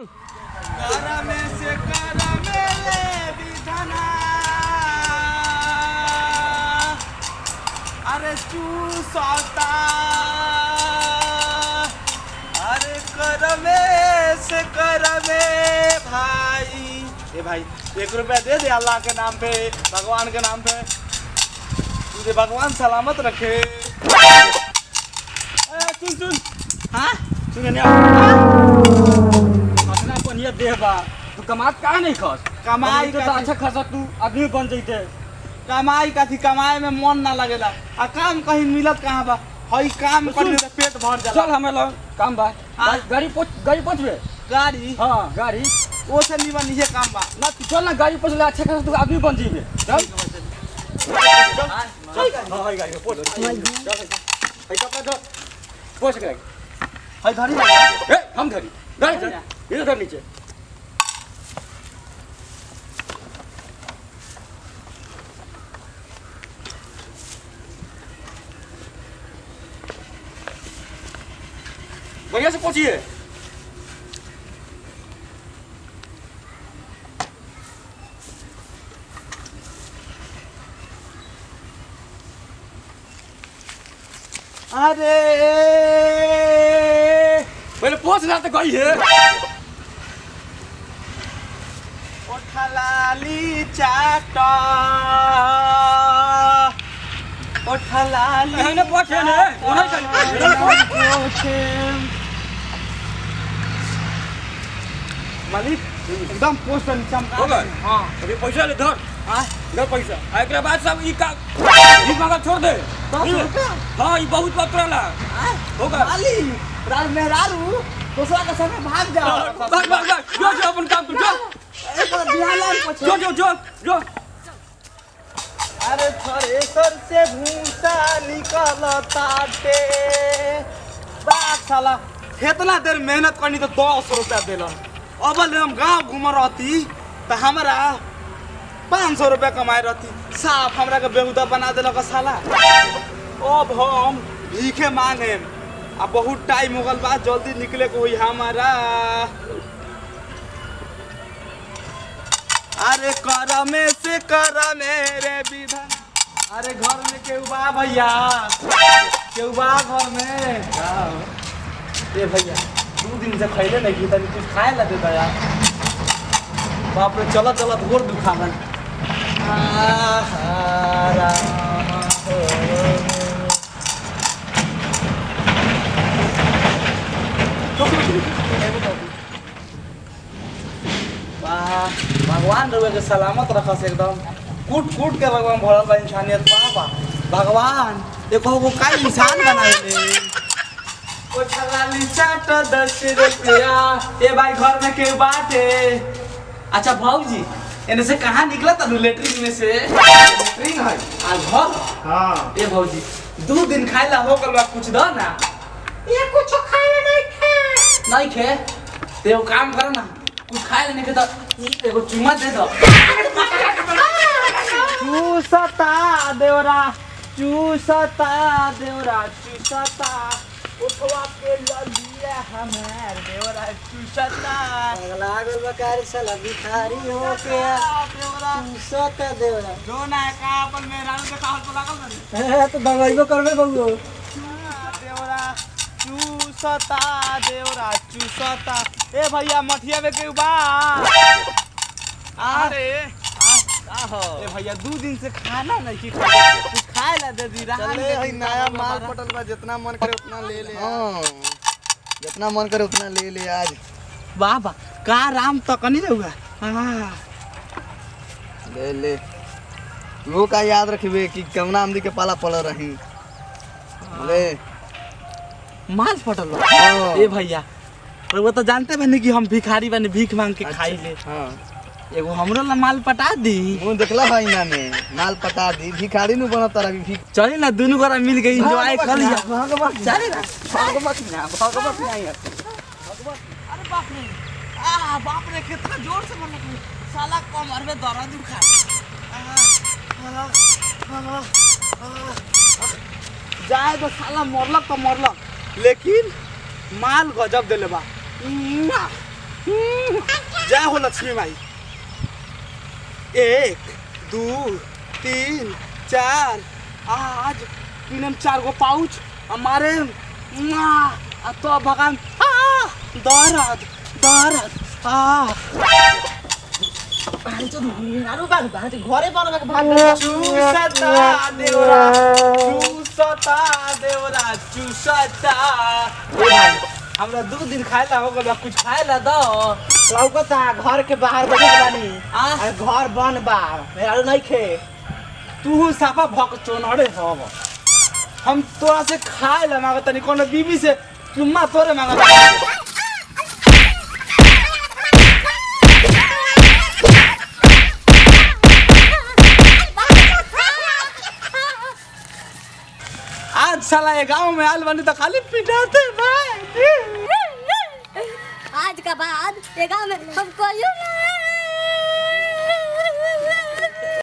करमे से करमे ले विधना अरे चूसता अरे करमे से करमे भाई ए भाई 1 रुपया दे दे अल्लाह के नाम पे भगवान के नाम पे तुझे भगवान सलामत रखे। सुन सुन हाँ सुन ये देबा तू कमात का नहीं खस कमाई तो अच्छा खासा तू आदमी बन जइते कमाई का थी कमाए में मन ना लगेला आ काम कहीं मिलत कहां बा हई काम करने से पेट भर जाला। चल हमें लग काम बा गाड़ी पहुंचबे गाड़ी हां गाड़ी ओ से निवा नीचे काम बा ना तू चल ना गाड़ी पहुंचले अच्छा खासा तू आदमी बन जइबे चल हां हई गाड़ी पहुंच चल हई कपड़ा दो पहुंच गए हई धरी ए हम धरी गाड़ी चल इधर धर नीचे बढ़िया से पहुंचिए। अरे पहले पहुंचना तो गई है ओठलाली चाटा ओठलाली ने पहुंचे ने ओना चल मालिक एकदम पोस्टर चमका हो गए हां अभी पैसा ले धर हां धर पैसा एकरा बाद सब ई का ई मांगा छोड़ दे 10 रुपया हां ई बहुत पत्रला हो गए मालिक रार मेहरारू दूसरा का समय भाग जाओ भाग भाग भाग जो अपन काम कर जो एक बिहालान पछे जो अरे थ्रेसर से भूसा निकलताटे बात साला इतना देर मेहनत करनी तो 10 रुपया देलन अब हम गांव घूम रहती तो हमारा 500 रुपया कमाए रहती साफ हमरा के बेहुदा बना देलक साला। अब हम भीखे मांगे अब बहुत टाइम हो गल बा जल्दी निकले को हुई हमारा। अरे करमे से करमे रे विधन अरे घर में केहू बा भैया केहू बा घर में ए भैया 2 दिन से खैले नहीं की तनी कुछ खाए ला दे दया बाप रे चला चला घोर दुखावन भगवान रउआ के सलामत रखस एकदम कूट कूट के भगवान भरल बा इंसानियत बाबा भगवान देखो वो का इंसान बनाए ओ छलाली चाट 10 रुपया ए भाई घर में के बाटे। अच्छा भौजी एने से कहां निकला तनु लेटरिन में से लेटरिन है आ घर हां ए भौजी 2 दिन खाइला हो गल बा कुछ दो ना ये कुछ खाए नहीं खे ते वो काम कर ना कुछ खाए लेने के तो एगो चुम्मा दे दो चूसता देवरा चूसता उठवा के ललिया हमार देवरा चूसता लागल बकार साला भिखारी हो के चूसता देवरा जो ना का अपन मेहरान के कहल तो लागल बनी तो दवाइबो करबे बउओ देवरा चूसता ए भैया मठिया में के बा अरे ए भैया 2 दिन से खाना नहीं की कुछ खाए ला दे दी रहा चले हई नया माल पटल बा जितना मन करे उतना ले ले हां जितना मन करे उतना ले ले आज बाबा का राम तक नहीं रहूगा हां ले वो का याद रखबे कि कमना आमदी के पाला पड़ रही ले माल पटल ए भैया वो तो जानते बनी कि हम भिखारी बने भीख मांग के खाई ले हां एगो हमरो ला माल पटा दी मुंह देखला भाई ना में माल पटा दी भिखारी नु बनत तारा भी चली ना दोनों गोरा मिल गई एंजॉय कर लिया भगवान चले ना भगवान नहीं अरे बाप रे बाप रे कितना जोर से बोल साला कमर में दर्द उठा जाए तो साला मरलक तो मरलक लेकिन माल गजब देले बा लक्ष्मी माई 1 2 3 4 आज पीनम 4 गो पाउच हमारे तो भगवान दर्द दर्द घरे चूसता देवरा चूसता देवरा चूसता हमरा 2 दिन खाएला हो गल कुछ खाएला दो लौकता घर के बाहर बैठे बानी आ घर बन बा मेरा नहीं खे तू साफा भक चोनड़े हो हम तोरा से खाएला मांगत तनी कोनो बीबी से चुम्मा तोरे मांगत आज साला ये गांव में आल बनी तो खाली पिटाते भाई आज का बाद ये गाँव में हम कोई